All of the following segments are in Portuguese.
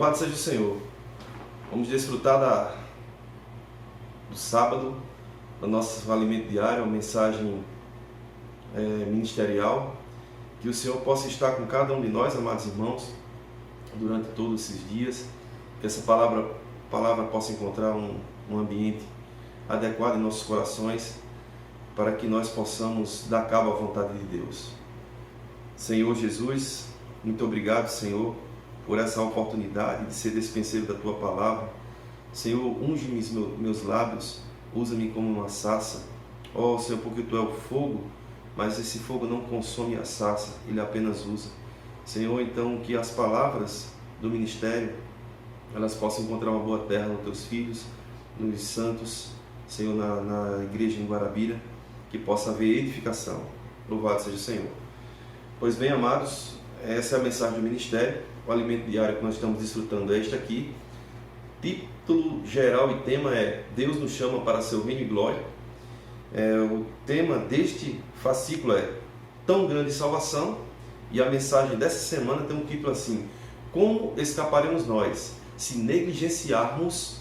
Louvado seja o Senhor. Vamos desfrutar do sábado, do nosso alimento diário, uma mensagem ministerial. Que o Senhor possa estar com cada um de nós, amados irmãos, durante todos esses dias. Que essa palavra possa encontrar um ambiente adequado em nossos corações, para que nós possamos dar cabo à vontade de Deus. Senhor Jesus, muito obrigado, Senhor, por essa oportunidade de ser dispenseiro da Tua palavra. Senhor, unge-me meus lábios, usa-me como uma sarça. Ó Senhor, porque Tu é o fogo, mas esse fogo não consome a sarça, Ele apenas usa. Senhor, então, que as palavras do ministério, elas possam encontrar uma boa terra nos Teus filhos, nos santos, Senhor, na igreja em Guarabira, que possa haver edificação. Louvado seja o Senhor. Pois bem, amados, essa é a mensagem do ministério. O alimento diário que nós estamos desfrutando é este aqui. Título geral e tema é Deus nos chama para seu reino e glória. O tema deste fascículo é Tão Grande Salvação, e a mensagem dessa semana tem um título assim: Como escaparemos nós se negligenciarmos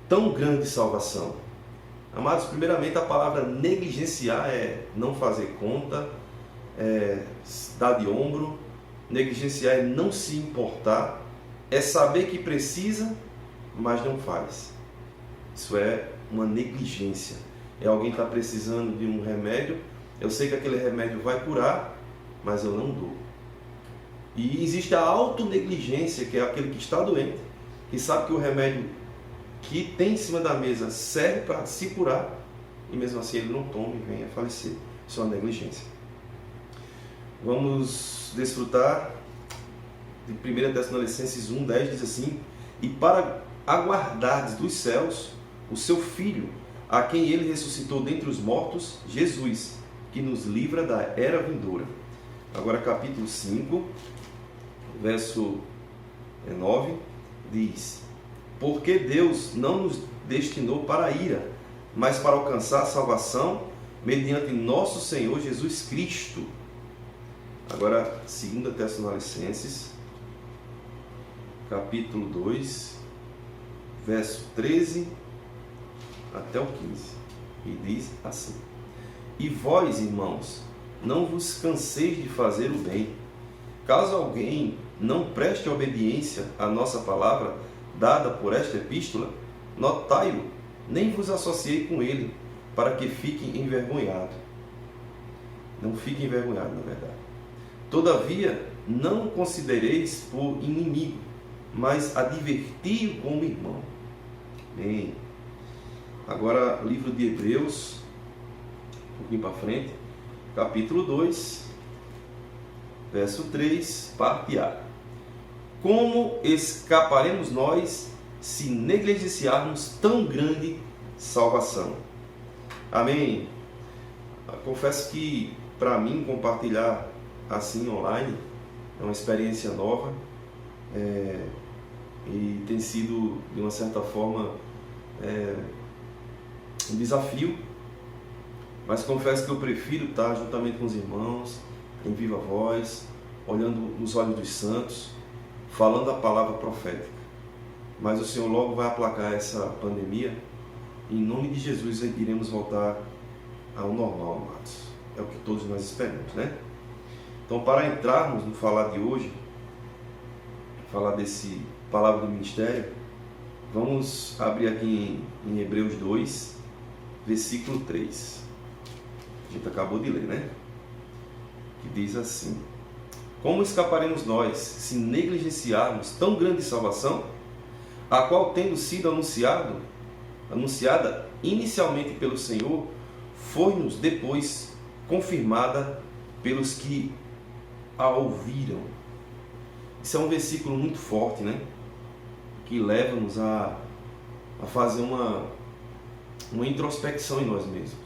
tão grande salvação? Amados, primeiramente a palavra negligenciar é não fazer conta, dar de ombro. Negligenciar é não se importar, é saber que precisa, mas não faz. Isso é uma negligência. É alguém que está precisando de um remédio, eu sei que aquele remédio vai curar, mas eu não dou. E existe a autonegligência, que é aquele que está doente, que sabe que o remédio que tem em cima da mesa serve para se curar, e mesmo assim ele não toma e vem a falecer. Isso é uma negligência. Vamos desfrutar de 1 Tessalonicenses 1:10, diz assim: E para aguardardes dos céus o seu Filho, a quem ele ressuscitou dentre os mortos, Jesus, que nos livra da era vindoura. Agora capítulo 5, verso 9, diz: Porque Deus não nos destinou para a ira, mas para alcançar a salvação mediante nosso Senhor Jesus Cristo. Agora, 2 Tessalonicenses, capítulo 2, verso 13 até o 15. E diz assim: E vós, irmãos, não vos canseis de fazer o bem. Caso alguém não preste obediência à nossa palavra, dada por esta epístola, notai-o, nem vos associei com ele, para que fique envergonhado. Não fique envergonhado, na verdade. Todavia, não o considereis por inimigo, mas adverti-o como irmão. Bem, agora, livro de Hebreus, um pouquinho para frente, capítulo 2, verso 3, parte A. Como escaparemos nós se negligenciarmos tão grande salvação? Amém. Confesso que, para mim, compartilhar assim online é uma experiência nova, e tem sido, de uma certa forma, um desafio, mas confesso que eu prefiro estar juntamente com os irmãos, em viva voz, olhando nos olhos dos santos, falando a palavra profética. Mas o Senhor logo vai aplacar essa pandemia, e em nome de Jesus iremos voltar ao normal, amados. É o que todos nós esperamos, né? Então, para entrarmos no falar de hoje, falar desse palavra do ministério, vamos abrir aqui em Hebreus 2, versículo 3. A gente acabou de ler, né? Que diz assim: Como escaparemos nós se negligenciarmos tão grande salvação, a qual, tendo sido anunciada inicialmente pelo Senhor, foi-nos depois confirmada pelos que a ouviram. Isso é um versículo muito forte, né? Que leva-nos a fazer uma introspecção em nós mesmos.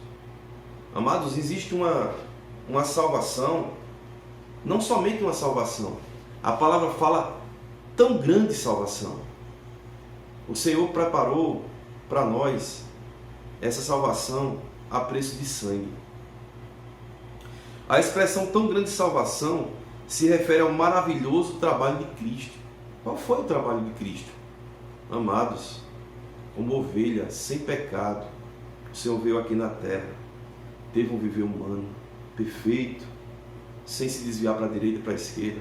Amados, existe uma salvação, não somente uma salvação. A palavra fala tão grande salvação. O Senhor preparou para nós essa salvação a preço de sangue. A expressão tão grande salvação se refere ao maravilhoso trabalho de Cristo. Qual foi o trabalho de Cristo? Amados, como ovelha sem pecado, o Senhor veio aqui na terra, teve um viver humano perfeito, sem se desviar para a direita e para a esquerda,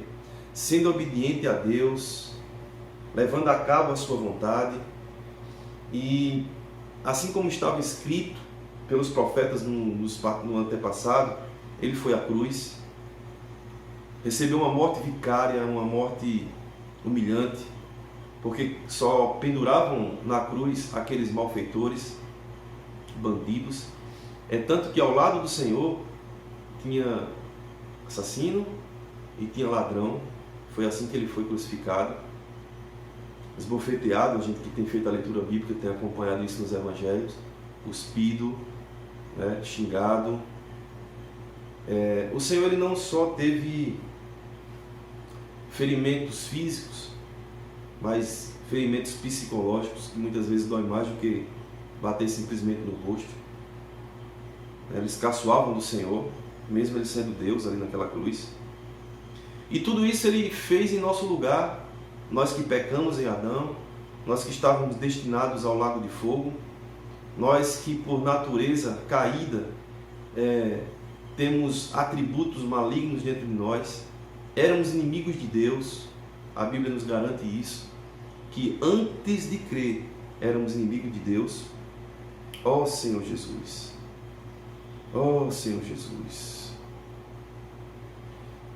sendo obediente a Deus, levando a cabo a sua vontade, e assim como estava escrito pelos profetas no antepassado, ele foi à cruz, recebeu uma morte vicária, uma morte humilhante, porque só penduravam na cruz aqueles malfeitores, bandidos. É tanto que ao lado do Senhor tinha assassino e tinha ladrão. Foi assim que ele foi crucificado, esbofeteado. A gente que tem feito a leitura bíblica tem acompanhado isso nos evangelhos, cuspido, né, xingado. O Senhor, ele não só teve ferimentos físicos, mas ferimentos psicológicos, que muitas vezes dói mais do que bater simplesmente no rosto. Eles caçoavam do Senhor, mesmo ele sendo Deus ali naquela cruz. E tudo isso ele fez em nosso lugar, nós que pecamos em Adão, nós que estávamos destinados ao lago de fogo, nós que por natureza caída temos atributos malignos dentro de nós, éramos inimigos de Deus. A Bíblia nos garante isso, que antes de crer éramos inimigos de Deus. Ó Senhor Jesus, ó Senhor Jesus.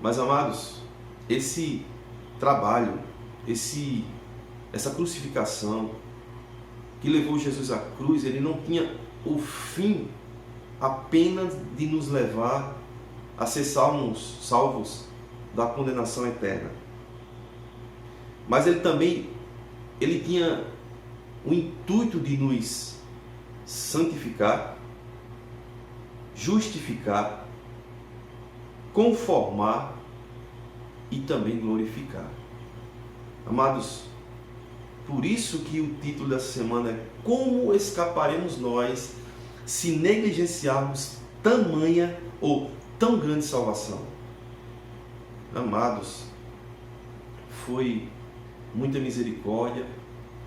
Mas amados, esse trabalho, essa crucificação que levou Jesus à cruz, ele não tinha o fim apenas de nos levar a ser salvos da condenação eterna. Mas ele tinha o intuito de nos santificar, justificar, conformar e também glorificar. Amados, por isso que o título dessa semana é: como escaparemos nós se negligenciarmos tamanha ou tão grande salvação? Amados, foi muita misericórdia,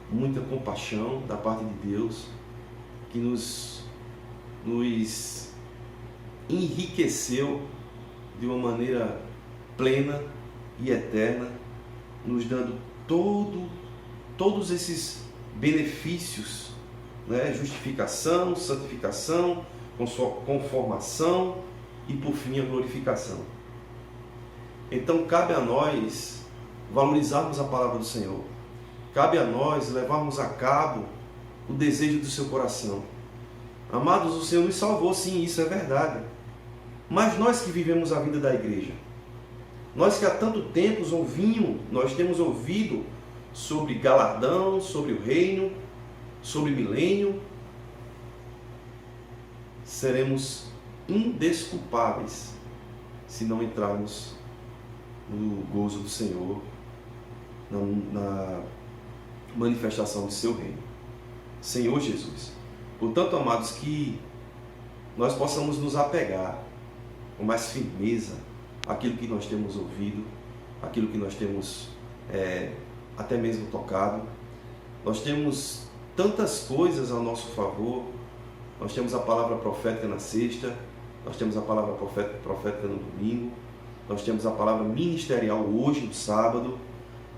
muita compaixão da parte de Deus que nos enriqueceu de uma maneira plena e eterna, nos dando todos esses benefícios, né? Justificação, santificação, conformação e por fim a glorificação. Então cabe a nós valorizarmos a palavra do Senhor, cabe a nós levarmos a cabo o desejo do seu coração. Amados, o Senhor nos salvou, sim, isso é verdade. Mas nós que vivemos a vida da igreja, nós que há tanto tempo nós temos ouvido sobre galardão, sobre o reino, sobre milênio, seremos indesculpáveis se não entrarmos no gozo do Senhor, na manifestação do seu reino. Senhor Jesus. Portanto, amados, que nós possamos nos apegar com mais firmeza àquilo que nós temos ouvido, àquilo que nós temos até mesmo tocado. Nós temos tantas coisas a nosso favor. Nós temos a palavra profética na sexta, nós temos a palavra profética no domingo, nós temos a palavra ministerial hoje, no sábado,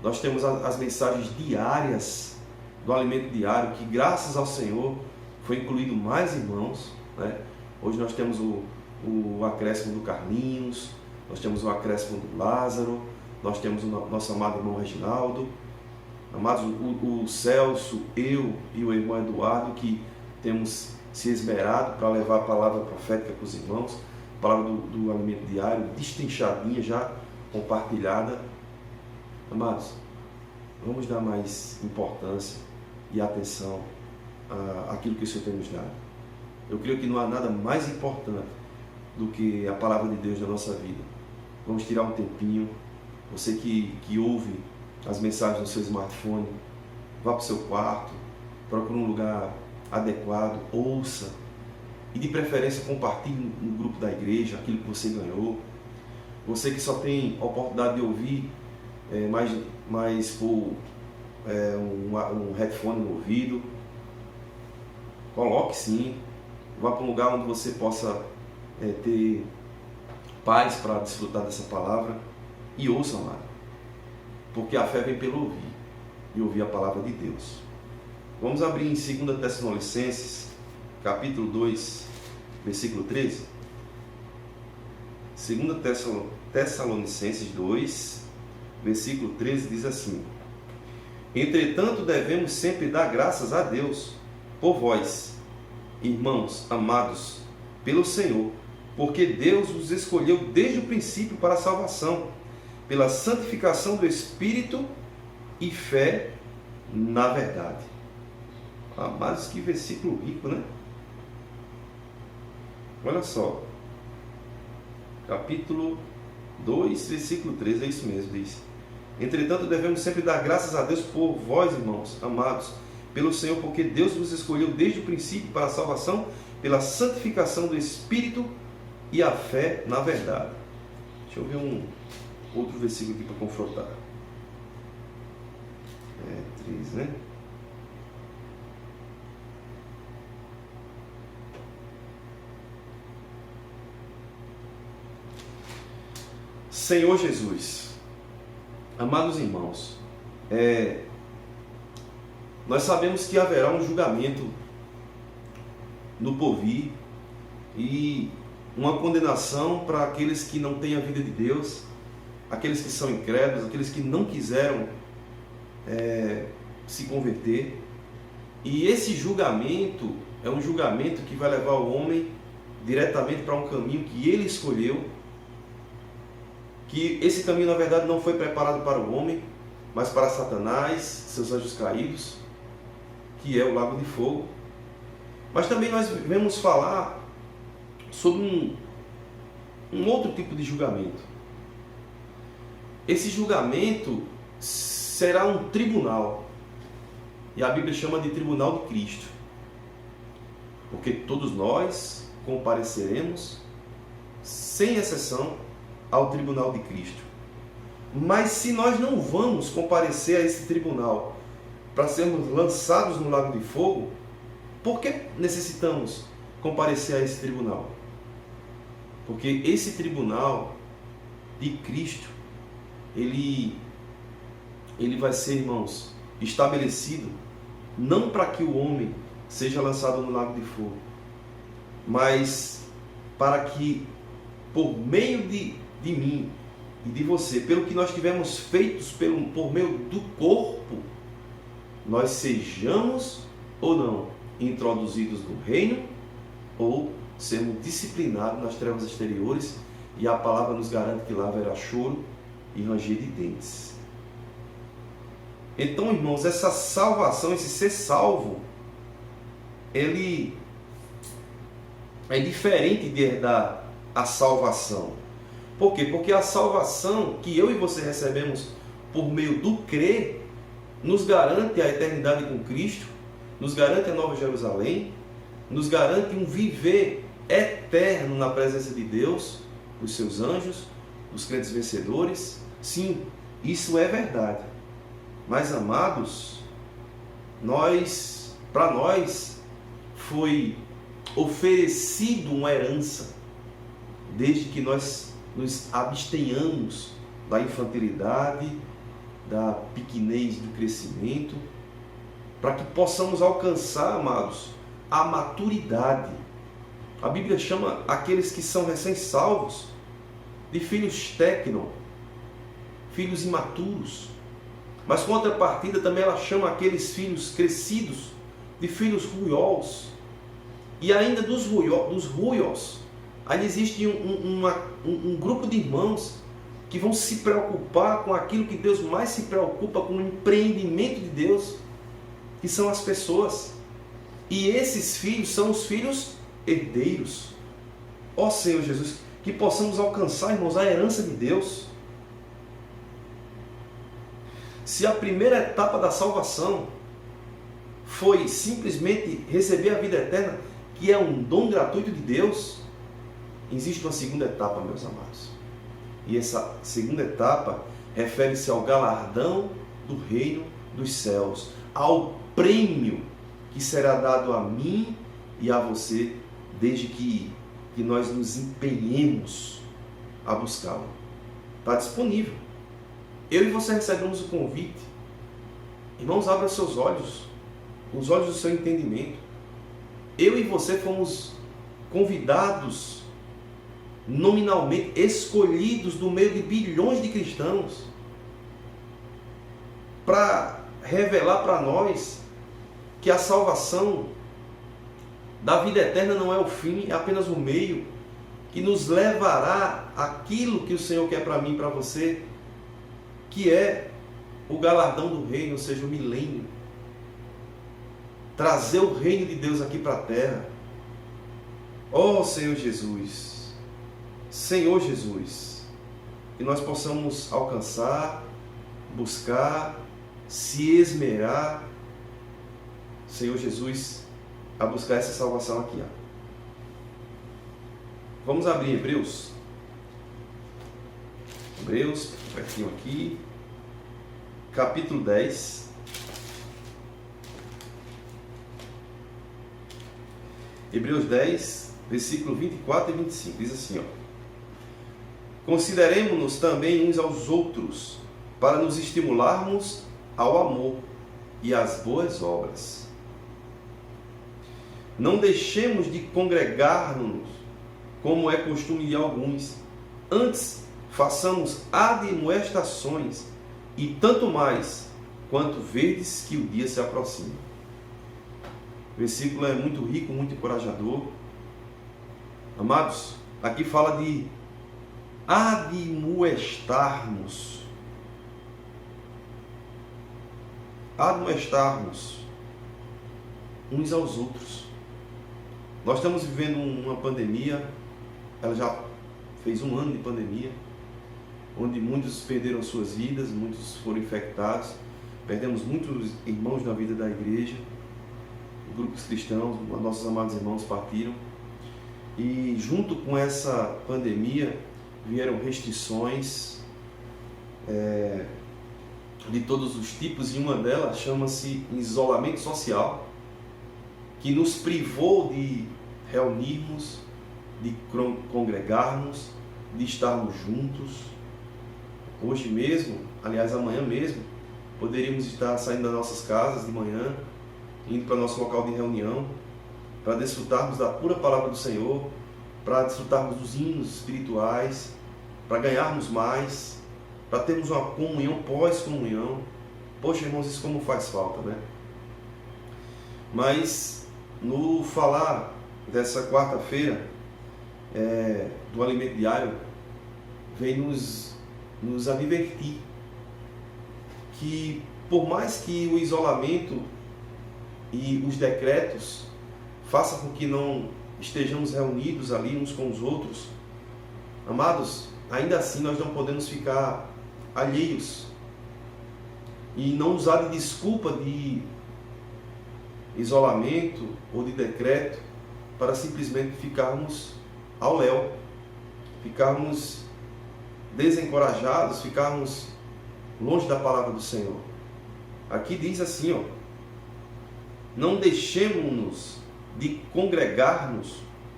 nós temos as mensagens diárias do alimento diário, que graças ao Senhor foi incluído mais irmãos, né? Hoje nós temos o acréscimo do Carlinhos, nós temos o acréscimo do Lázaro, nós temos o nosso amado irmão Reginaldo, amados, o Celso, eu e o irmão Eduardo, que temos se esmerado para levar a palavra profética para os irmãos, a palavra do alimento diário, destrinchadinha, já compartilhada. Amados, vamos dar mais importância e atenção àquilo que o Senhor tem nos dado. Eu creio que não há nada mais importante do que a palavra de Deus na nossa vida. Vamos tirar um tempinho. Você que ouve as mensagens no seu smartphone, vá para o seu quarto, procure um lugar adequado, ouça e de preferência compartilhe no grupo da igreja aquilo que você ganhou. Você que só tem a oportunidade de ouvir mais por um headphone no ouvido. Coloque sim, vá para um lugar onde você possa ter paz para desfrutar dessa palavra e ouça, amado, porque a fé vem pelo ouvir e ouvir a palavra de Deus. Vamos abrir em 2 Tessalonicenses, capítulo 2, versículo 13. 2 Tessalonicenses 2, versículo 13 diz assim: Entretanto, devemos sempre dar graças a Deus por vós, irmãos amados pelo Senhor, porque Deus os escolheu desde o princípio para a salvação, pela santificação do Espírito e fé na verdade. Amados, que versículo rico, né? Olha só, capítulo 2, versículo 13, é isso mesmo, diz: Entretanto, devemos sempre dar graças a Deus por vós, irmãos amados pelo Senhor, porque Deus vos escolheu desde o princípio para a salvação, pela santificação do Espírito e a fé na verdade. Deixa eu ver um outro versículo aqui para confrontar. 3, né? Senhor Jesus, amados irmãos, nós sabemos que haverá um julgamento no porvir e uma condenação para aqueles que não têm a vida de Deus, aqueles que são incrédulos, aqueles que não quiseram se converter. E esse julgamento é um julgamento que vai levar o homem diretamente para um caminho que ele escolheu, que esse caminho na verdade não foi preparado para o homem, mas para Satanás, seus anjos caídos, que é o lago de fogo. Mas também nós vamos falar sobre um outro tipo de julgamento. Esse julgamento será um tribunal, e a Bíblia chama de tribunal de Cristo, porque todos nós compareceremos, sem exceção, ao tribunal de Cristo. Mas se nós não vamos comparecer a esse tribunal para sermos lançados no lago de fogo, por que necessitamos comparecer a esse tribunal? Porque esse tribunal de Cristo, ele vai ser, irmãos, estabelecido não para que o homem seja lançado no lago de fogo, mas para que, por meio de mim e de você, pelo que nós tivemos feitos por meio do corpo, nós sejamos ou não introduzidos no reino, ou sermos disciplinados nas trevas exteriores, e a palavra nos garante que lá haverá choro e ranger de dentes. Então, irmãos, essa salvação, esse ser salvo, ele é diferente de herdar a salvação. Por quê? Porque a salvação que eu e você recebemos por meio do crer, nos garante a eternidade com Cristo, nos garante a Nova Jerusalém, nos garante um viver eterno na presença de Deus, dos seus anjos, dos crentes vencedores. Sim, isso é verdade. Mas, amados, para nós foi oferecido uma herança, desde que nós nos abstenhamos da infantilidade, da pequenez do crescimento, para que possamos alcançar, amados, a maturidade. A Bíblia chama aqueles que são recém-salvos de filhos tecno, filhos imaturos. Mas, contrapartida, também ela chama aqueles filhos crescidos de filhos ruiós. E ainda dos ruiós, ainda existe um grupo de irmãos que vão se preocupar com aquilo que Deus mais se preocupa, com o empreendimento de Deus, que são as pessoas. E esses filhos são os filhos herdeiros. Ó Senhor Jesus, que possamos alcançar, irmãos, a herança de Deus. Se a primeira etapa da salvação foi simplesmente receber a vida eterna, que é um dom gratuito de Deus, existe uma segunda etapa, meus amados. E essa segunda etapa refere-se ao galardão do reino dos céus, ao prêmio que será dado a mim e a você, desde que nós nos empenhemos a buscá-lo. Está disponível. Eu e você recebemos o convite. Irmãos, abra seus olhos, os olhos do seu entendimento. Eu e você fomos convidados, nominalmente escolhidos do meio de bilhões de cristãos, para revelar para nós que a salvação da vida eterna não é o fim, é apenas o meio que nos levará àquilo que o Senhor quer para mim e para você, que é o galardão do reino, ou seja, o milênio. Trazer o reino de Deus aqui para a terra. Ó Senhor Jesus, Senhor Jesus, que nós possamos alcançar, buscar, se esmerar, Senhor Jesus, a buscar essa salvação aqui. Vamos abrir Hebreus. Hebreus, pertinho aqui, capítulo 10. Hebreus 10, versículo 24 e 25, diz assim, ó: consideremo-nos também uns aos outros, para nos estimularmos ao amor e às boas obras. Não deixemos de congregar-nos, como é costume de alguns. Antes, façamos admoestações, e tanto mais, quanto vedes que o dia se aproxima. O versículo é muito rico, muito encorajador. Amados, aqui fala de admoestarmos. Admoestarmos uns aos outros. Nós estamos vivendo uma pandemia, ela já fez 1 ano de pandemia, onde muitos perderam suas vidas, muitos foram infectados, perdemos muitos irmãos na vida da igreja, grupos cristãos, nossos amados irmãos partiram, e junto com essa pandemia vieram restrições de todos os tipos, e uma delas chama-se isolamento social, que nos privou de reunirmos, de congregarmos, de estarmos juntos. Hoje mesmo, aliás amanhã mesmo, poderíamos estar saindo das nossas casas de manhã, indo para o nosso local de reunião, para desfrutarmos da pura palavra do Senhor, para desfrutarmos dos hinos espirituais, para ganharmos mais, para termos uma comunhão pós-comunhão. Poxa, irmãos, isso como faz falta, né? Mas, no falar dessa quarta-feira, do alimento diário, vem nos advertir que, por mais que o isolamento e os decretos façam com que não estejamos reunidos ali uns com os outros, amados, ainda assim nós não podemos ficar alheios e não usar de desculpa de isolamento ou de decreto para simplesmente ficarmos ao léu, ficarmos desencorajados, ficarmos longe da palavra do Senhor. Aqui diz assim, ó: não deixemos-nos de congregar-nos,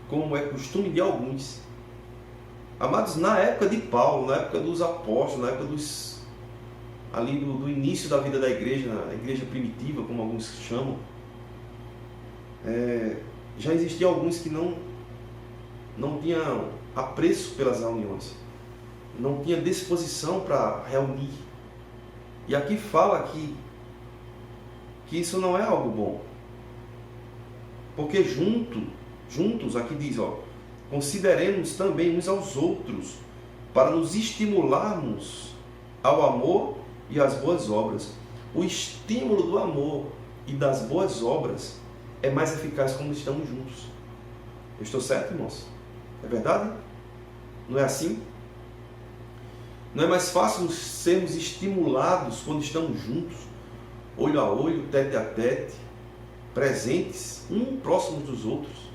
como é costume de alguns. Amados, na época de Paulo, na época dos apóstolos, na época do início da vida da igreja, a igreja primitiva, como alguns chamam, já existiam alguns que não tinham apreço pelas reuniões, não tinham disposição para reunir. E aqui fala que isso não é algo bom, porque juntos, aqui diz, ó, consideremos também uns aos outros, para nos estimularmos ao amor e às boas obras. O estímulo do amor e das boas obras é mais eficaz quando estamos juntos. Eu estou certo, irmãos? É verdade? Não é assim? Não é mais fácil sermos estimulados quando estamos juntos, olho a olho, tete a tete, presentes, um próximos dos outros?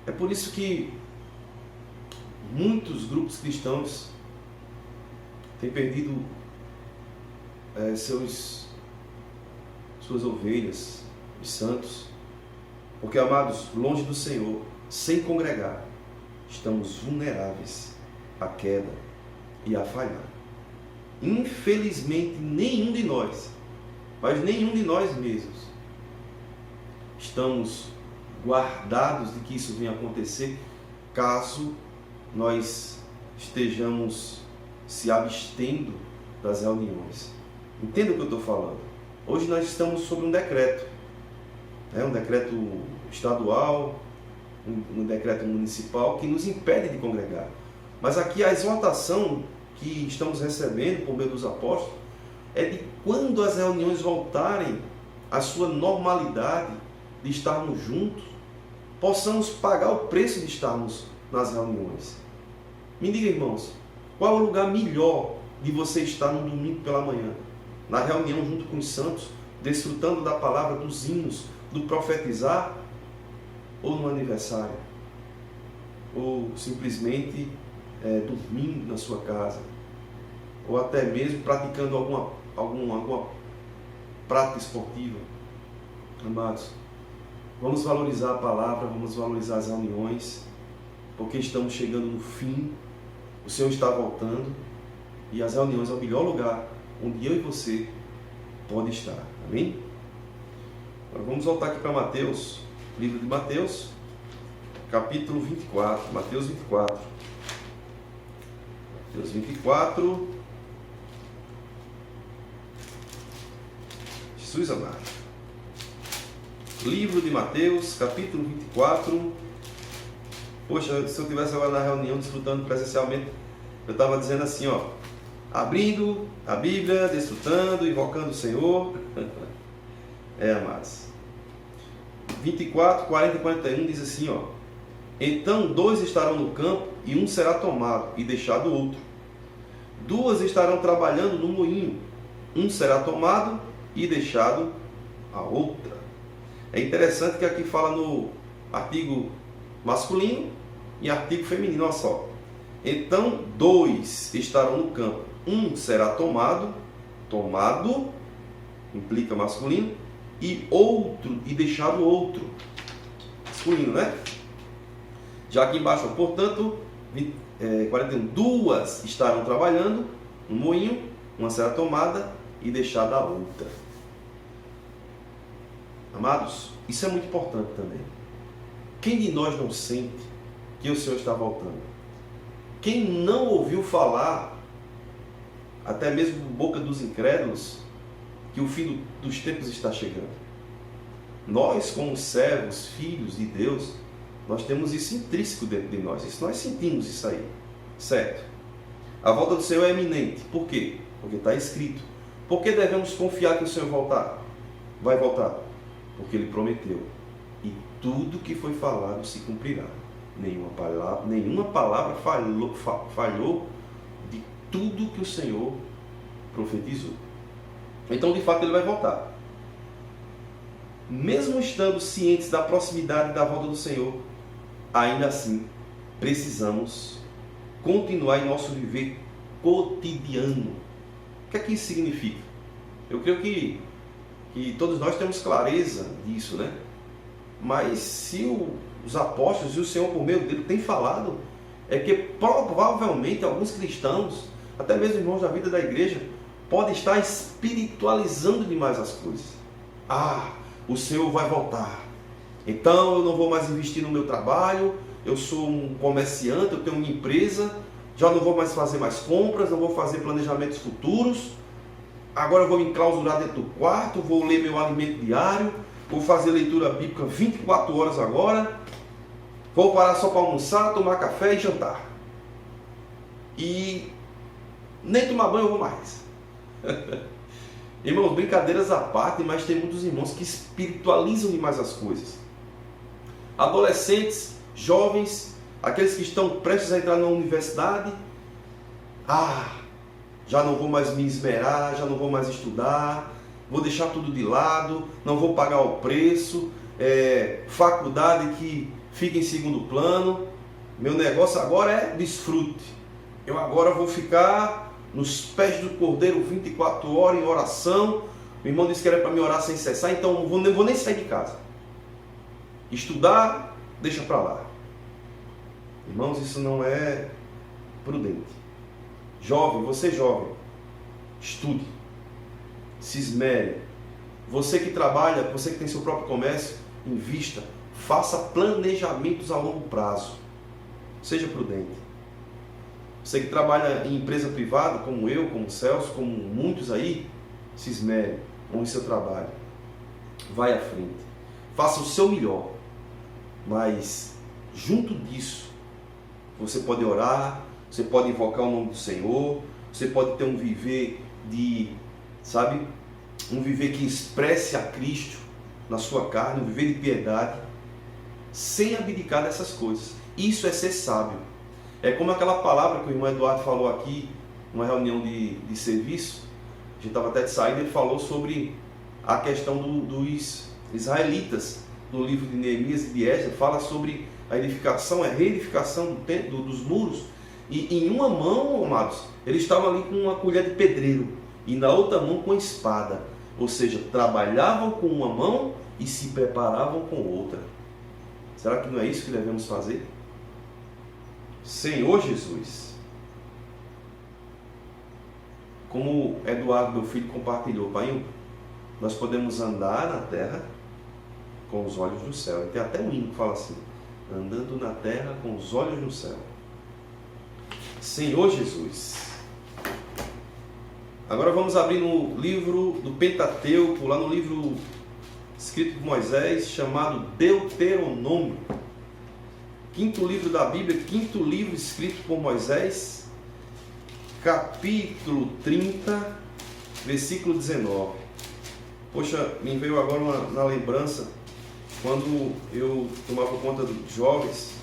É por isso que muitos grupos cristãos têm perdido suas ovelhas, os santos, porque, amados, longe do Senhor, sem congregar, estamos vulneráveis à queda e a falhar. Infelizmente, nenhum de nós, mas nenhum de nós mesmos, estamos guardados de que isso venha acontecer, caso nós estejamos se abstendo das reuniões. Entenda o que eu estou falando. Hoje nós estamos sob um decreto, um decreto estadual, um decreto municipal que nos impede de congregar. Mas aqui a exortação que estamos recebendo por meio dos apóstolos é de quando as reuniões voltarem à sua normalidade de estarmos juntos, possamos pagar o preço de estarmos nas reuniões. Me diga, irmãos, qual é o lugar melhor de você estar no domingo pela manhã? Na reunião junto com os santos, desfrutando da palavra, dos hinos, do profetizar, ou no aniversário? Ou simplesmente dormindo na sua casa? Ou até mesmo praticando alguma prática esportiva? Amados, vamos valorizar a palavra, vamos valorizar as reuniões, porque estamos chegando no fim, o Senhor está voltando, e as reuniões é o melhor lugar onde eu e você pode estar. Amém? Agora vamos voltar aqui para Mateus, livro de Mateus, capítulo 24, Mateus 24. Mateus 24. Jesus amado. Livro de Mateus, capítulo 24. Poxa, se eu estivesse agora na reunião, desfrutando presencialmente, eu estava dizendo assim, abrindo a Bíblia, desfrutando, invocando o Senhor. Amados. 24, 40 e 41 diz assim, então 2 estarão no campo e um será tomado e deixado outro. 2 estarão trabalhando no moinho, um será tomado e deixado a outra. É interessante que aqui fala no artigo masculino e artigo feminino, olha só. Então 2 estarão no campo, um será tomado implica masculino, e outro, e deixado outro, masculino, né? Já aqui embaixo, portanto, 41, 2 estarão trabalhando no moinho, uma será tomada e deixada a outra. Amados, isso é muito importante também. Quem de nós não sente que o Senhor está voltando? Quem não ouviu falar, até mesmo por boca dos incrédulos, que o fim dos tempos está chegando? Nós, como servos, filhos de Deus, nós temos isso intrínseco dentro de nós. Nós sentimos isso aí, certo? A volta do Senhor é iminente. Por quê? Porque está escrito. Por que devemos confiar que o Senhor vai voltar? Porque Ele prometeu. E tudo que foi falado se cumprirá. Nenhuma palavra falhou de tudo que o Senhor profetizou. Então, de fato, Ele vai voltar. Mesmo estando cientes da proximidade da volta do Senhor, ainda assim, precisamos continuar em nosso viver cotidiano. O que é que isso significa? Eu creio que todos nós temos clareza disso, né? Mas se os apóstolos e o Senhor, por meio dele, tem falado, é que provavelmente alguns cristãos, até mesmo irmãos da vida da igreja, podem estar espiritualizando demais as coisas. O Senhor vai voltar, então eu não vou mais investir no meu trabalho, eu sou um comerciante, eu tenho uma empresa, já não vou mais fazer mais compras, não vou fazer planejamentos futuros, agora eu vou me enclausurar dentro do quarto, vou ler meu alimento diário, vou fazer leitura bíblica 24 horas agora, vou parar só para almoçar, tomar café e jantar. E nem tomar banho eu vou mais. Irmãos, brincadeiras à parte, mas tem muitos irmãos que espiritualizam demais as coisas. Adolescentes, jovens, aqueles que estão prestes a entrar na universidade, já não vou mais me esmerar, já não vou mais estudar, vou deixar tudo de lado, não vou pagar o preço, faculdade que fica em segundo plano, Meu negócio agora é desfrute. Eu agora vou ficar nos pés do Cordeiro 24 horas em oração. O irmão disse que era para me orar sem cessar, então não vou nem sair de casa. Estudar, deixa para lá. Irmãos, isso não é prudente. Jovem, você jovem, estude, se esmere. Você que trabalha, você que tem seu próprio comércio, invista, faça planejamentos a longo prazo. Seja prudente. Você que trabalha em empresa privada, como eu, como o Celso, como muitos aí, se esmere, honre seu trabalho. Vai à frente. Faça o seu melhor. Mas, junto disso, você pode orar, você pode invocar o nome do Senhor, você pode ter um viver um viver que expresse a Cristo na sua carne, um viver de piedade, sem abdicar dessas coisas. Isso é ser sábio. É como aquela palavra que o irmão Eduardo falou aqui, numa reunião de serviço, a gente estava até de saída, ele falou sobre a questão dos israelitas, no livro de Neemias e de Esdras, fala sobre a edificação, a reedificação dos muros, e em uma mão, amados, eles estavam ali com uma colher de pedreiro, e na outra mão com a espada, ou seja, trabalhavam com uma mão e se preparavam com outra. Será que não é isso que devemos fazer? Senhor Jesus, como Eduardo, meu filho, compartilhou, pai, nós podemos andar na terra com os olhos no céu. E tem até um hino que fala assim: andando na terra com os olhos no céu. Senhor Jesus. Agora vamos abrir no livro do Pentateuco, lá no livro escrito por Moisés, chamado Deuteronômio. Quinto livro da Bíblia, quinto livro escrito por Moisés, capítulo 30, versículo 19. Poxa, me veio agora na lembrança, quando eu tomava conta dos jovens,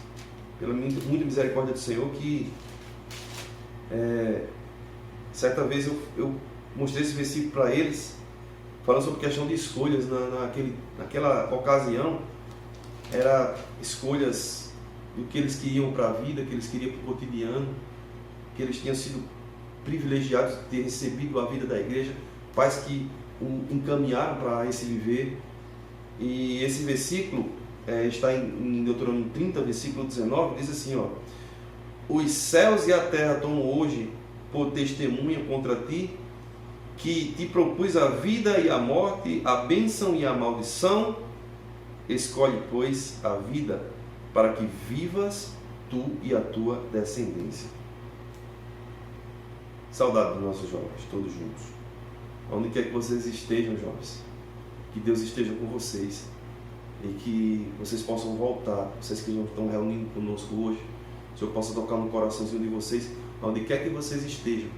pela muita misericórdia do Senhor, que certa vez eu mostrei esse versículo para eles, falando sobre questão de escolhas. Naquela ocasião, era escolhas do que eles queriam para a vida, que eles queriam para o cotidiano, que eles tinham sido privilegiados de ter recebido a vida da igreja, pais que o encaminharam para esse viver. E esse versículo está em Deuteronômio 30, versículo 19, diz assim, ó: os céus e a terra tomam hoje por testemunha contra ti, que te propus a vida e a morte, a bênção e a maldição. Escolhe, pois, a vida, para que vivas tu e a tua descendência. Saudade dos nossos jovens, todos juntos. Onde quer que vocês estejam, jovens, que Deus esteja com vocês e que vocês possam voltar. Vocês que estão reunindo conosco hoje, o Senhor possa tocar no coraçãozinho de vocês, onde quer que vocês estejam,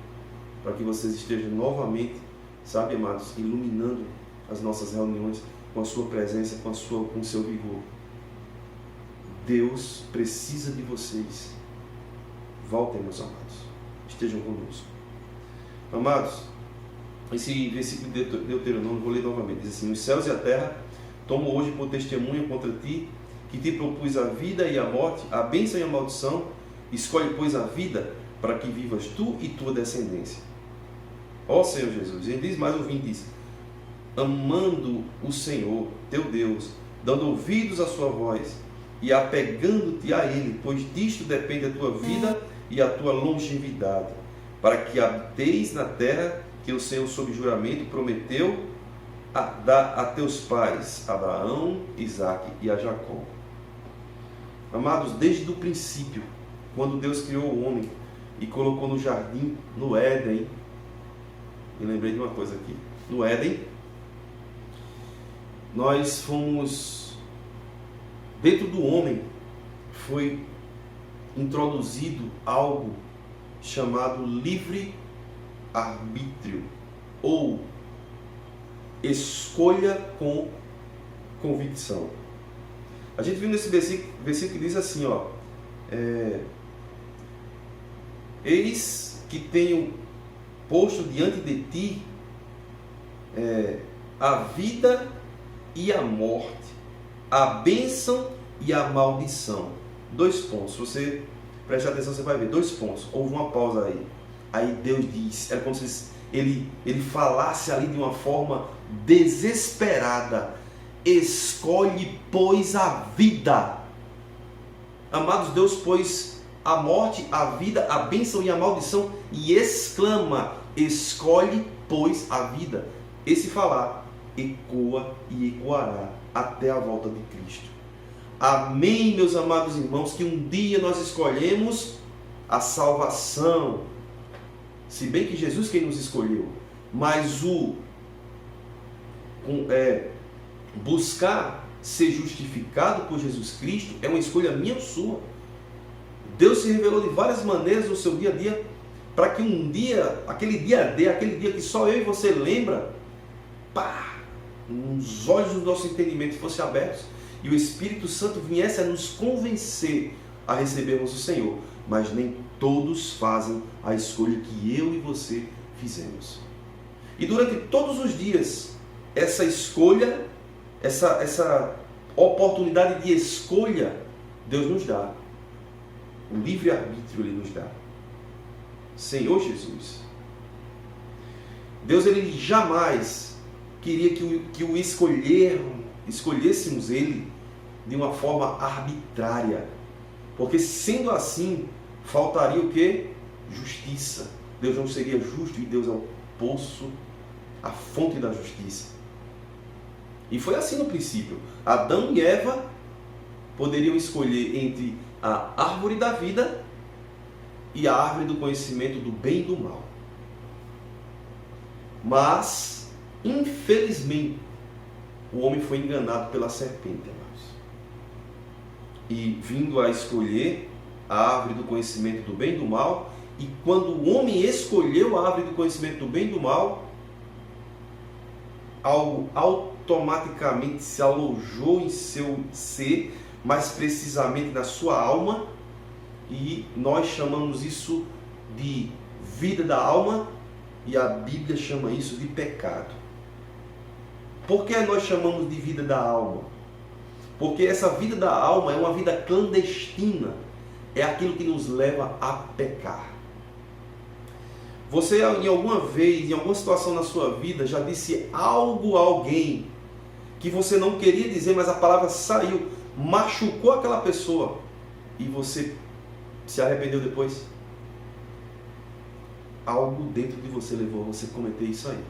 para que vocês estejam novamente, sabe, amados, iluminando as nossas reuniões com a sua presença, com o seu vigor. Deus precisa de vocês. Voltem, meus amados, estejam conosco. Amados, esse versículo de Deuteronômio, vou ler novamente, diz assim: os céus e a terra tomam hoje por testemunha contra ti, que te propus a vida e a morte, a bênção e a maldição. Escolhe, pois, a vida, para que vivas tu e tua descendência. Ó Senhor Jesus. Ele diz mais o 20, diz: amando o Senhor, teu Deus, dando ouvidos à sua voz e apegando-te a Ele, pois disto depende a tua vida e a tua longevidade, para que habiteis na terra que o Senhor, sob juramento, prometeu a dar a teus pais, Abraão, Isaque e a Jacó. Amados, desde o princípio, quando Deus criou o homem e colocou no jardim, no Éden, me lembrei de uma coisa aqui, no Éden, nós fomos, dentro do homem, foi introduzido algo chamado livre-arbítrio, ou escolha com convicção. A gente viu nesse versículo que diz assim, ó: eis que tenho posto diante de ti a vida e a morte, a bênção e a maldição. 2 pontos. Se você prestar atenção, você vai ver 2 pontos. Houve uma pausa aí. Aí Deus diz, era como se ele falasse ali de uma forma desesperada: escolhe, pois, a vida. Amados, Deus pôs a morte, a vida, a bênção e a maldição e exclama: escolhe, pois, a vida. Esse falar ecoa e ecoará até a volta de Cristo. Amém, meus amados irmãos, que um dia nós escolhemos a salvação, se bem que Jesus quem nos escolheu, mas buscar ser justificado por Jesus Cristo é uma escolha minha ou sua. Deus se revelou de várias maneiras no seu dia a dia, para que um dia, aquele dia que só eu e você lembra, os olhos do nosso entendimento fossem abertos e o Espírito Santo viesse a nos convencer a recebermos o Senhor. Mas nem todos fazem a escolha que eu e você fizemos. E durante todos os dias, essa escolha, essa oportunidade de escolha, Deus nos dá. O livre-arbítrio Ele nos dá. Senhor Jesus. Deus, Ele jamais queria que o escolhêssemos Ele de uma forma arbitrária. Porque sendo assim, faltaria o quê? Justiça. Deus não seria justo e Deus é o poço, a fonte da justiça. E foi assim no princípio. Adão e Eva poderiam escolher entre a árvore da vida e a árvore do conhecimento do bem e do mal. Mas, infelizmente, o homem foi enganado pela serpente, amados. E vindo a escolher a árvore do conhecimento do bem e do mal, e quando o homem escolheu a árvore do conhecimento do bem e do mal, algo automaticamente se alojou em seu ser, mais precisamente na sua alma, e nós chamamos isso de vida da alma, e a Bíblia chama isso de pecado. Por que nós chamamos de vida da alma? Porque essa vida da alma é uma vida clandestina, é aquilo que nos leva a pecar. Você, em alguma vez, em alguma situação na sua vida, já disse algo a alguém que você não queria dizer, mas a palavra saiu, machucou aquela pessoa e você se arrependeu depois? Algo dentro de você levou a você cometer isso aí.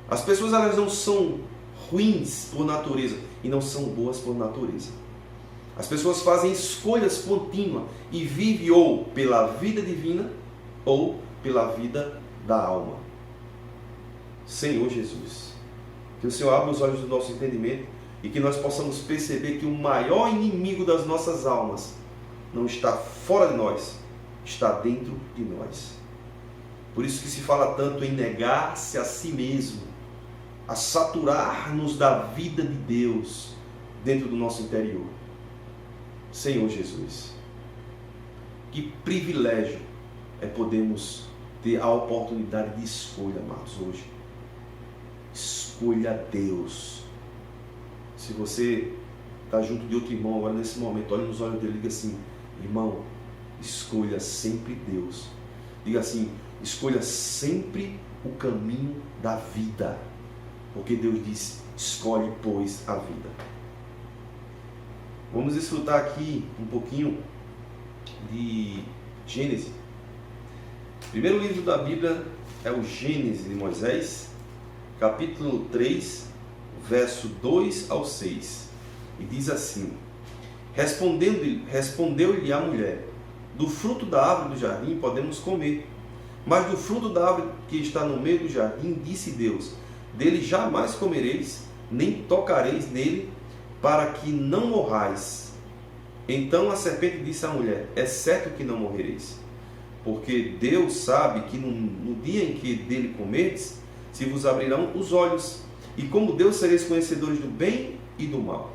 As pessoas, elas não são ruins por natureza e não são boas por natureza. As pessoas fazem escolhas contínuas e vivem ou pela vida divina ou pela vida da alma. Senhor Jesus, que o Senhor abra os olhos do nosso entendimento e que nós possamos perceber que o maior inimigo das nossas almas não está fora de nós, está dentro de nós. Por isso que se fala tanto em negar-se a si mesmo, a saturar-nos da vida de Deus dentro do nosso interior. Senhor Jesus, que privilégio é podermos ter a oportunidade de escolha, amados, hoje. Escolha Deus. Se você está junto de outro irmão agora nesse momento, olha nos olhos dele e diga assim: irmão, escolha sempre Deus. Diga assim: escolha sempre o caminho da vida. Porque Deus diz: escolhe, pois, a vida. Vamos desfrutar aqui um pouquinho de Gênesis. O primeiro livro da Bíblia é o Gênesis de Moisés, capítulo 3, verso 2 ao 6. E diz assim: respondeu-lhe a mulher: do fruto da árvore do jardim podemos comer, mas do fruto da árvore que está no meio do jardim, disse Deus: dele jamais comereis, nem tocareis nele, para que não morrais. Então a serpente disse à mulher: é certo que não morrereis, porque Deus sabe que no dia em que dele comerdes, se vos abrirão os olhos, e como Deus sereis conhecedores do bem e do mal.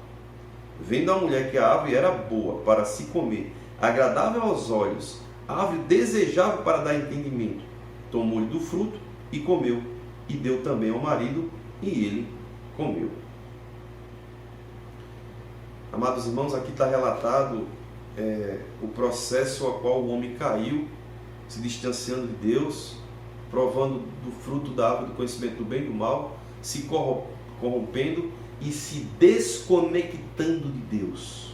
Vendo a mulher que a árvore era boa para se comer, agradável aos olhos, a árvore desejável para dar entendimento, tomou-lhe do fruto e comeu, e deu também ao marido, e ele comeu. Amados irmãos, aqui está relatado o processo ao qual o homem caiu, se distanciando de Deus, provando do fruto da árvore do conhecimento do bem e do mal, se corrompendo e se desconectando de Deus.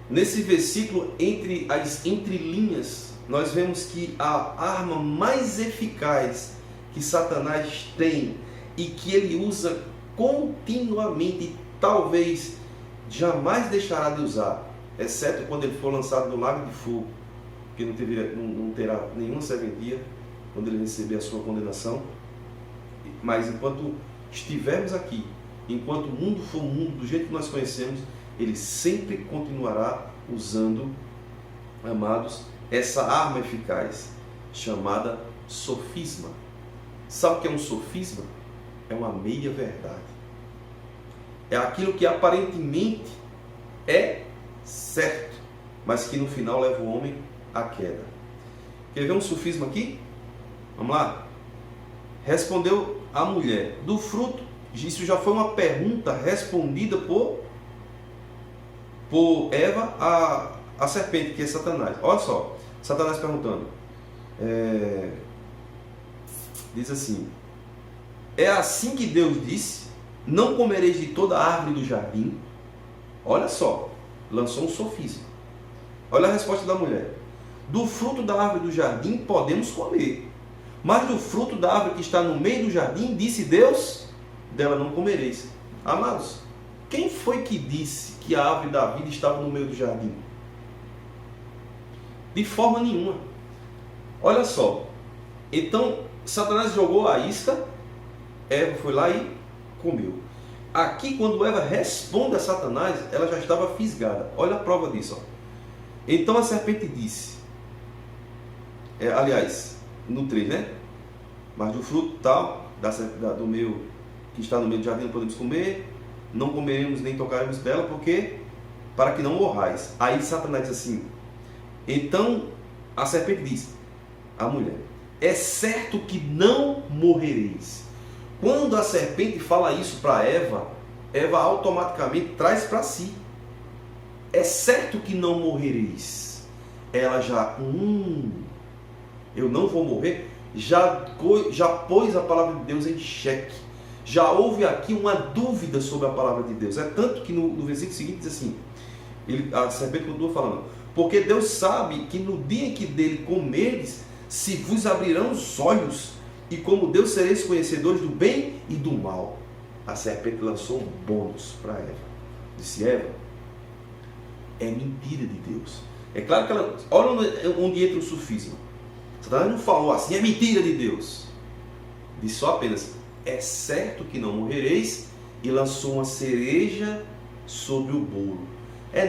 Nesse versículo, entre as entrelinhas, nós vemos que a arma mais eficaz que Satanás tem e que ele usa continuamente e talvez jamais deixará de usar, exceto quando ele for lançado no lago de fogo, que não terá nenhuma serventia quando ele receber a sua condenação. Mas enquanto estivermos aqui, enquanto o mundo for mundo do jeito que nós conhecemos, ele sempre continuará usando, amados, essa arma eficaz chamada sofisma. Sabe o que é um sofisma? É uma meia-verdade. É aquilo que aparentemente é certo, mas que no final leva o homem à queda. Quer ver um sofisma aqui? Vamos lá? Respondeu a mulher: do fruto. Isso já foi uma pergunta respondida por Eva a serpente, que é Satanás. Olha só, Satanás perguntando. Diz assim: é assim que Deus disse: não comereis de toda a árvore do jardim. Olha só, lançou um sofisma. Olha a resposta da mulher: do fruto da árvore do jardim podemos comer, mas do fruto da árvore que está no meio do jardim, disse Deus, dela não comereis. Amados, quem foi que disse que a árvore da vida estava no meio do jardim? De forma nenhuma. Olha só, então Satanás jogou a isca, Eva foi lá e comeu. Aqui, quando Eva responde a Satanás, ela já estava fisgada. Olha a prova disso. Ó. Então a serpente disse, aliás, no 3, né? Mas do fruto tal, do meio, que está no meio do jardim não podemos comer, não comeremos nem tocaremos dela, porque para que não morrais. Aí Satanás diz assim, então a serpente diz, a mulher, é certo que não morrereis. Quando a serpente fala isso para Eva, Eva automaticamente traz para si. É certo que não morrereis. Ela já, eu não vou morrer, já pôs a palavra de Deus em xeque. Já houve aqui uma dúvida sobre a palavra de Deus. É tanto que no versículo seguinte diz assim, a serpente continua falando, porque Deus sabe que no dia em que dele comeres, se vos abrirão os olhos, e como Deus sereis conhecedores do bem e do mal. A serpente lançou um bônus para Eva. Disse, Eva, é mentira de Deus. É claro que ela, olha onde entra o sofisma. Satanás não falou assim, é mentira de Deus. Disse só apenas, é certo que não morrereis, e lançou uma cereja sobre o bolo.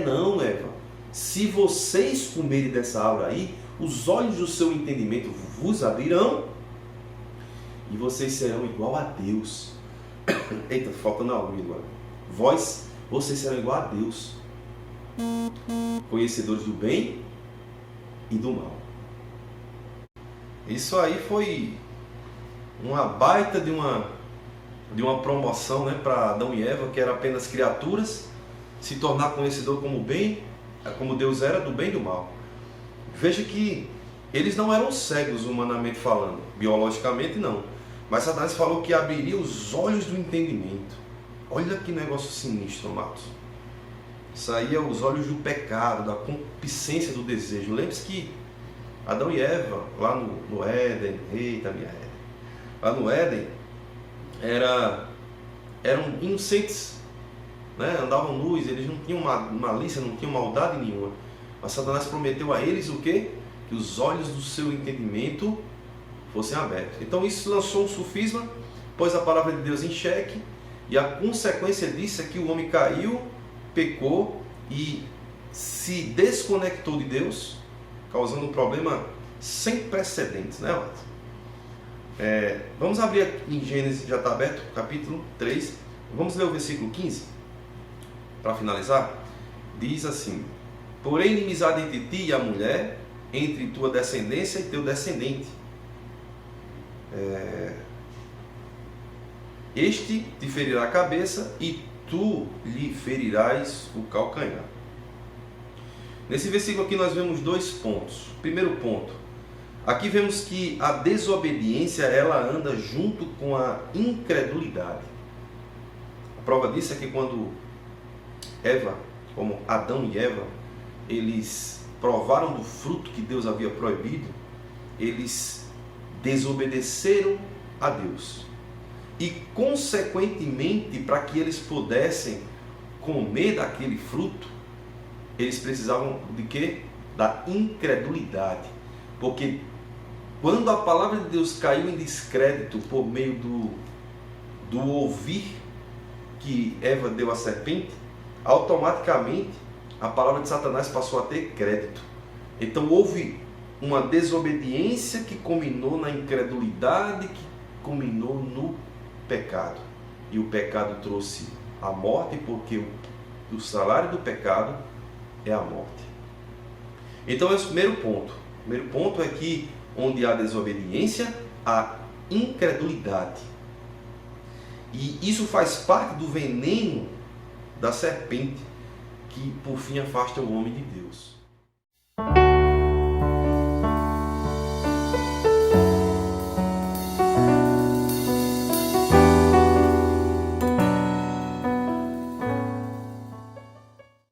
Não, Eva, se vocês comerem dessa árvore aí, os olhos do seu entendimento vos abrirão, e vocês serão igual a Deus. Eita, falta na alma agora. Vocês serão igual a Deus, conhecedores do bem e do mal. Isso aí foi uma baita de uma promoção, né, para Adão e Eva, que eram apenas criaturas, se tornar conhecedor como Deus era, do bem e do mal. Veja que eles não eram cegos humanamente falando, biologicamente não. Mas Satanás falou que abriria os olhos do entendimento. Olha que negócio sinistro, amados. Isso aí é os olhos do pecado, da concupiscência do desejo. Lembre-se que Adão e Eva, lá no Éden, eita minha Éden, lá no Éden, eram inocentes, né? Andavam nus, eles não tinham malícia, não tinham maldade nenhuma. Mas Satanás prometeu a eles o quê? Que os olhos do seu entendimento fossem abertos. Então isso lançou um sofisma, pôs a palavra de Deus em xeque, e a consequência disso é que o homem caiu, pecou e se desconectou de Deus, causando um problema sem precedentes, né, amados? Vamos abrir aqui em Gênesis, já está aberto, capítulo 3, vamos ler o versículo 15, para finalizar. Diz assim, porém inimizade entre ti e a mulher, entre tua descendência e teu descendente. Este te ferirá a cabeça e tu lhe ferirás o calcanhar. Nesse versículo aqui nós vemos dois pontos. Primeiro ponto, aqui vemos que a desobediência ela anda junto com a incredulidade. A prova disso é que quando Eva, como Adão e Eva, eles provaram do fruto que Deus havia proibido, eles desobedeceram a Deus. E, consequentemente, para que eles pudessem comer daquele fruto, eles precisavam de quê? Da incredulidade. Porque quando a palavra de Deus caiu em descrédito por meio do ouvir que Eva deu à serpente, automaticamente a palavra de Satanás passou a ter crédito. Então houve uma desobediência que culminou na incredulidade, que culminou no pecado. E o pecado trouxe a morte, porque o salário do pecado é a morte. Então esse é o primeiro ponto. O primeiro ponto é que onde há desobediência, há incredulidade. E isso faz parte do veneno da serpente, que por fim afasta o homem de Deus.